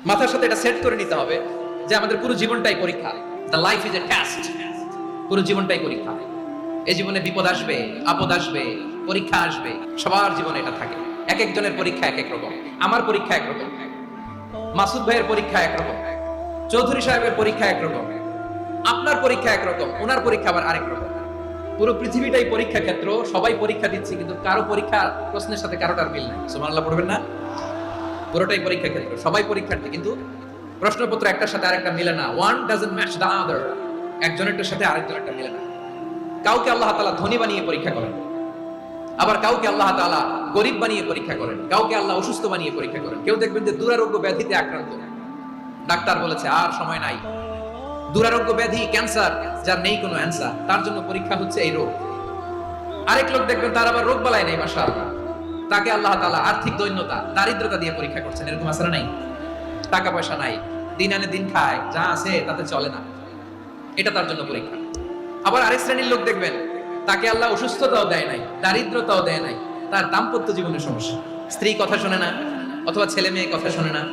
মাথার সাথে এটা সেট করে নিতে হবে যে আমাদের পুরো জীবনটাই পরীক্ষা। The life is a test. পুরো জীবনটাই পরীক্ষা। এই জীবনে বিপদ আসবে, আপদ আসবে, পরীক্ষা আসবে, সবার জীবনে এটা থাকে। এক একজনের পরীক্ষা এক এক রকম। আমার পরীক্ষা এক রকম, মাসুদ ভাইয়ের পরীক্ষা এক রকম, চৌধুরী সাহেবের পরীক্ষা এক রকম, আপনার পরীক্ষা এক রকম, ওনার পরীক্ষা আবার আরেক রকম। পুরো পৃথিবীটাই পরীক্ষা ক্ষেত্র, সবাই পরীক্ষা দিচ্ছে, কিন্তু কারো পরীক্ষা প্রশ্নের সাথে কারোটার মিল নাই। সুবহানাল্লাহ পড়বেন না? পুরোটাই পরীক্ষা ক্ষেত্র, সবাই পরীক্ষার্থী, কিন্তু প্রশ্নপত্র একটার সাথে আরেকটা মিলে না। One doesn't match the other. একজনেরটার সাথে আরেকজনেরটা মিলে না। কাউকে আল্লাহ তাআলা ধনী বানিয়ে পরীক্ষা করেন, আবার কাউকে আল্লাহ তাআলা গরিব বানিয়ে পরীক্ষা করেন, কাউকে আল্লাহ অসুস্থ বানিয়ে পরীক্ষা করেন। কেউ দেখবেন যে দুরারোগ্য ব্যাধিতে আক্রান্ত, ডাক্তার বলেছে আর সময় নাই, দুরারোগ্য ব্যাধি, ক্যান্সার, যার নেই কোনো অ্যান্সার, তার জন্য পরীক্ষা হচ্ছে এই রোগ। আরেক লোক দেখবেন তার আবার রোগ বালাই নেই, মাশাআল্লাহ, তাকে আল্লাহ তাআলা আর্থিক দৈন্যতা, দারিদ্রতা দিয়ে পরীক্ষা করছেন। এরকম আছে না নাই? টাকা পয়সা নাই, দিন আনে দিন খায়, যা আছে তাতে চলে না, এটা তার জন্য পরীক্ষা। আবার আরেক শ্রেণীর লোক দেখবেন তাকে আল্লাহ অসুস্থতাও দেয় নাই, দারিদ্রতাও দেয় নাই, তার দাম্পত্য জীবনের সমস্যা, স্ত্রী কথা শোনে না, অথবা ছেলে মেয়ে কথা শোনে না।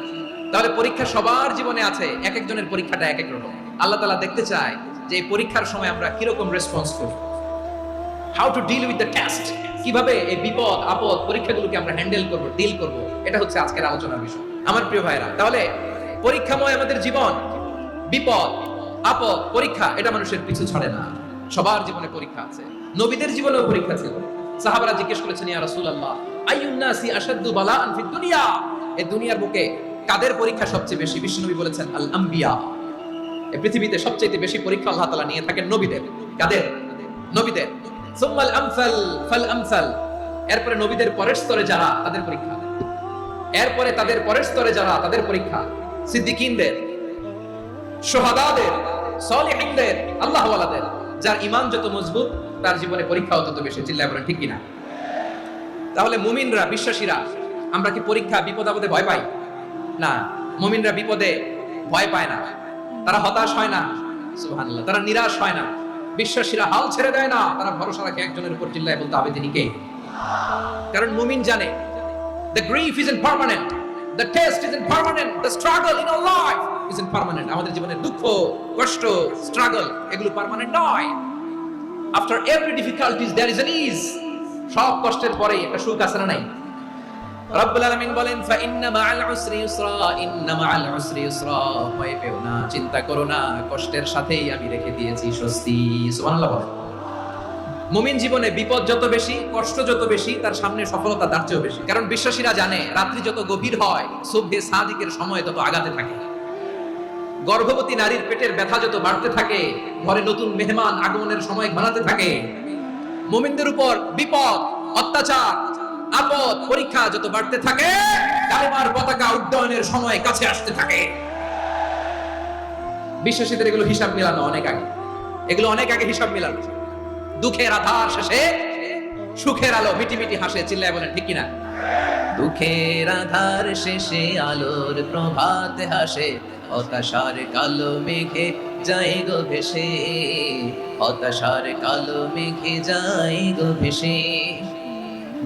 তাহলে পরীক্ষা সবার জীবনে আছে, এক একজনের পরীক্ষাটা এক এক রকম। আল্লাহ তাআলা দেখতে চায় যে এই পরীক্ষার সময় আমরা কিরকম রেসপন্স করি, how to deal with the test, কিভাবে এই বিপদ আপদ পরীক্ষাগুলোকে আমরা হ্যান্ডেল করব, ডিল করব। এটা হচ্ছে আজকের আলোচনার বিষয় আমার প্রিয় ভাইরা। তাহলে পরীক্ষাময় আমাদের জীবন, বিপদ আপদ পরীক্ষা, এটা মানুষের পিছু ছাড়ে না, সবার জীবনে পরীক্ষা আছে। নবীদের জীবনেও পরীক্ষা ছিল। সাহাবারা জিজ্ঞেস করেছেন, ইয়া রাসূলুল্লাহ আইয়ুন নাসি আশাদ্দু বালাআন ফিদ দুনিয়া, এই দুনিয়ার বুকে কাদের পরীক্ষা সবচেয়ে বেশি? বিশ্বনবী বলেছেন আল আম্বিয়া। এই পৃথিবীতে সবচেয়ে বেশি পরীক্ষা আল্লাহ তাআলা নিয়ে থাকেন নবীদের। কাদের? নবীদের। সুম্মাল আমসাল ফাল আমসাল, এরপরে নবীদের পরের স্তরে যারা, তাদের পরীক্ষা। এরপরে তাদের পরের স্তরে যারা, তাদের পরীক্ষা। সিদ্দিকীনদের, শুহাদাদের, সলিহিনদের, আল্লাহওয়ালাদের। যার ঈমান যত মজবুত, তার জীবনে পরীক্ষাও তত বেশি। চিল্লায় বলেন ঠিক কিনা? তাহলে মুমিনরা, বিশ্বাসীরা, আমরা কি পরীক্ষা বিপদ আপদে ভয় পাই? না, মুমিনরা বিপদে ভয় পায় না, তারা হতাশ হয় না, সুবহানাল্লাহ, তারা নিরাশ হয় না। বিশ্বাসীরা হাল ছেড়ে দেয় না, তারা ভরসা রাখে একজনের উপর। চিল্লায় বলতে হবে তিনি কে? কারণ মুমিন জানে the grief isn't permanent, the test isn't permanent, the struggle in our life isn't permanent. আমাদের জীবনের দুঃখ, কষ্ট, স্ট্রাগল, এগুলো পার্মানেন্ট নয়। after every difficulties there is an ease. সব কষ্টের পরে একটা সুখ আছে না নাই? রব্বুল আলামিন বলেন ফা ইন্না মাআল উসরি ইউসরা, ইন্না মাআল উসরি ইউসরা, ভয় পেও না, চিন্তা করো না, কষ্টের সাথেই আমি রেখে দিয়েছি স্বস্তি। সুবহানাল্লাহ বলেন। মুমিন জীবনে বিপদ যত বেশি, কষ্ট যত বেশি, তার সামনে সফলতা তার চেয়েও বেশি। কারণ বিশ্বাসীরা জানে রাত্রি যত গভীর হয়, সুবহে সাদিকের সময় তত আগাতে থাকে। গর্ভবতী নারীর পেটের ব্যথা যত বাড়তে থাকে, ঘরে নতুন মেহমান আগমনের সময় ঘনাতে থাকে। মুমিনদের উপর বিপদ, অত্যাচার, আপদ, পরীক্ষা যত বাড়তে থাকে, কালেমার পতাকা উড্ডয়নের সময় কাছে আসতে থাকে। বিশ্বাসীদের এগুলো হিসাব মেলানো অনেক আগে, এগুলো অনেক আগে হিসাব মেলানো। দুঃখের আধার শেষে সুখের আলো মিটি মিটি হাসে। চিল্লায় বলেন ঠিক কিনা? দুঃখের আধার শেষে আলোর প্রভাত হাসে, হতাশার কালো মেঘে যায় গো ভেসে, হতাশার কালো মেঘে যায় গো ভেসে।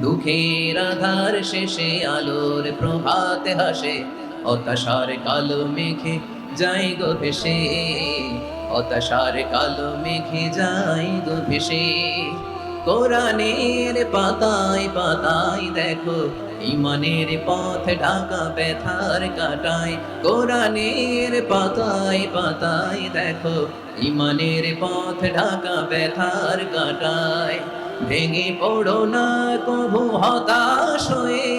দুঃখের আধার শেষে আলোর প্রভাত হাসে, হতাশার কালো মেঘে যায় গো ভেসে, হতাশার কালো মেঘে যায় গো ভেসে। কোরআনের পাতায় পাতায় দেখো ঈমানের পথ ঢাকা ব্যথার কাটায়। কোরআনের পাতায় পাতায় দেখো ঈমানের পথ ঢাকা ব্যথার কাটায়। ভেঙে পড়ো না কভু হতাশ হয়ে,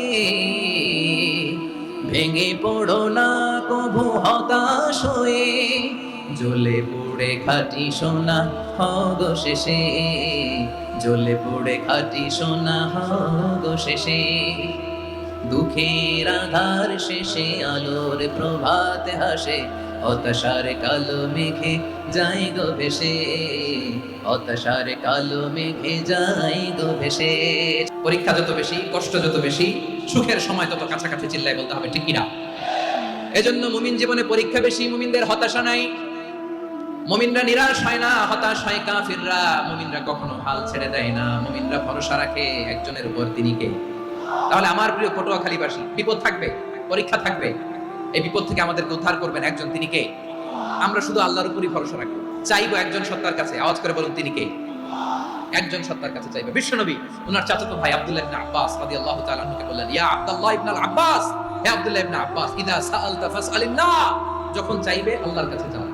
ভেঙে পড়ো না কভু হতাশ হয়ে, জ্বলে পুড়ে খাঁটি সোনা হগো শেষে, জ্বলে পুড়ে খাঁটি সোনা হগো শেষে। দুঃখের আধার শেষে আলোর প্রভাত হাসে, হতাশার কালো মেঘে যায় গো ভেসে, হতাশার কালো মেঘে যায় গো ভেসে। পরীক্ষা যত বেশি, কষ্ট যত বেশি, সুখের সময় তত কাছাকাছি। চিল্লায় বলতে হবে ঠিক কিনা? এজন্য মুমিন জীবনে পরীক্ষা বেশি, মুমিনদের হতাশা নাই। মুমিনরা নিরাশ হয় না, হতাশ হয় কাফিররা। মুমিনরা কখনো হাল ছেড়ে দেয় না, মুমিনরা ভরসা রাখে একজনের উপর, তিনি কে? তাহলে আমার প্রিয় পটুয়াখালীবাসী, বিপদ থাকবে, পরীক্ষা থাকবে, এই বিপদ থেকে আমাদেরকে উদ্ধার করবেন একজন, তিনি কে? আমরা শুধু আল্লাহর উপরই ভরসা রাখবো, চাইবো একজন সত্তার কাছে। আওয়াজ করে বলুন, তিনি কে? একজন সত্তার কাছে চাইবে। বিশ্বনবী ওনার চাচাতো ভাই আব্দুল্লাহ ইবনে আব্বাস রাদিয়াল্লাহু তাআলা আনহুকে বললেন, ইয়া আব্দুল্লাহ ইবনে আব্বাস, হে আব্দুল্লাহ ইবনে আব্বাস, ইদা সাআলতা ফাসআলিল্লাহ, যখন চাইবে আল্লাহর কাছে চাও।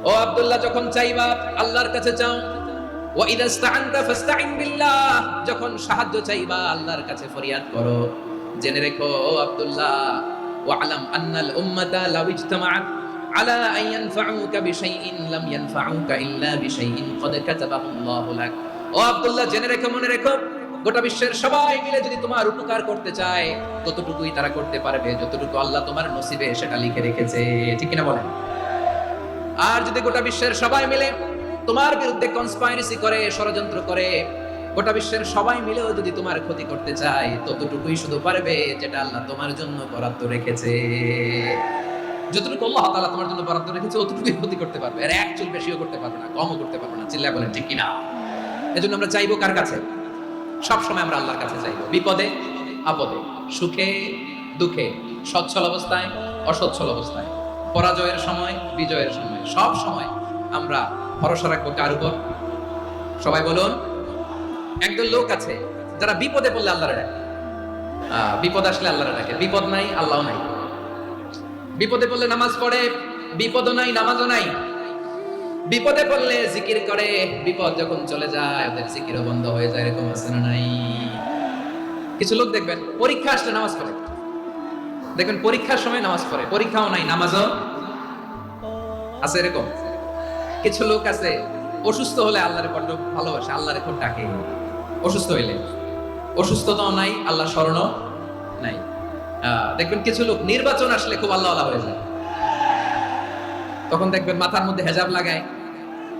ও আব্দুল্লাহ, যখন চাইবা আল্লাহর কাছে চাও। ওয়া ইদা ইসতাআনতা ফাসতাইন বিল্লাহ, যখন সাহায্য চাইবা আল্লাহর কাছে ফরিয়াদ করো। জেনে রেখো ও আব্দুল্লাহ, ওয়া'লাম আন্নাল উম্মাতা লাউ ইজতামাআত আলা আন ইয়ানফাউকা বিশাইইন লাম ইয়ানফাউকা ইল্লা বিশাইইন ক্বাদ কাতাবাহু আল্লাহু লাক। ও আব্দুল্লাহ, জেনে রেখো, মনে রেখো, গোটা বিশ্বের সবাই মিলে যদি তোমার উপকার করতে চায় ততটুকুই তারা করতে পারবে যতটুকু আল্লাহ তোমার নসিবে সেটা লিখে রেখেছে। ঠিক কিনা বলেন? আর যদি গোটা বিশ্বের সবাই মিলে তোমার বিরুদ্ধে কনস্পাইরেসি করে, ষড়যন্ত্র করে, গোটা বিশ্বের সবাই মিলেও যদি তোমার ক্ষতি করতে চায় ততটুকুই শুধু পারবে যেটা আল্লাহ তোমার জন্য বরাদ্দ রেখেছে। যতটুকু আল্লাহ তাআলা তোমার জন্য বরাদ্দ রেখেছে ততটুকুই ক্ষতি করতে পারবে, আর এক চুল বেশিও করতে পারবে না, কমও করতে পারবে না। চিল্লায় বলেন ঠিক কিনা? এজন্য আমরা চাইবো কার কাছে? সব সময় আমরা আল্লাহর কাছে চাইবো, বিপদে আপদে, সুখে দুঃখে, সচ্ছল অবস্থায় অসচ্ছল অবস্থায়, পরাজয়ের সময় বিজয়ের সময়, সব সময় আমরা ভরসা রাখবো কার উপর? সবাই বলুন। একদল লোক আছে যারা বিপদে পড়লে আল্লাহরে ডাকে, বিপদ আসলে আল্লাহরে ডাকে, বিপদ নাই আল্লাহ নাই। বিপদে পড়লে নামাজ পড়ে, বিপদও নাই নামাজও নাই। বিপদে পড়লে জিকির করে, বিপদ যখন চলে যায় ওদের জিকিরও বন্ধ হয়ে যায়। এরকম আছে না নাই? কিছু লোক দেখবেন পরীক্ষা আসলে নামাজ পড়ে, দেখবেন পরীক্ষার সময় নামাজ পড়ে, পরীক্ষাও নাই নামাজও আছে। এরকম কিছু লোক আছে অসুস্থ হলে আল্লাহরে বড্ড ভালোবাসে, আল্লাহরে খুব ডাকে। অসুস্থ হইলে অসুস্থতাও নাই, আল্লাহ স্মরণও নাই। দেখবেন কিছু লোক নির্বাচন আসলে খুব আল্লাহওয়ালা হয়ে যায়, তখন দেখবেন মাথার মধ্যে হেজাব লাগায়,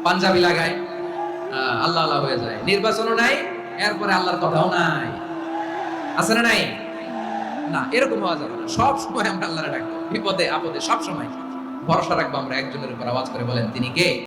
পাঞ্জাবি লাগায়, আল্লাহওয়ালা হয়ে যায়। নির্বাচনও নাই, এরপরে আল্লাহর কথাও নাই। আছে না নাই? না, এরকম হওয়া যাবে না। সব সময় আমরা আল্লাহরে ডাকবো, বিপদে আপদে সব সময় ভরসা রাখবো আমরা একজনের উপর। আওয়াজ করে বলেন, তিনি কে?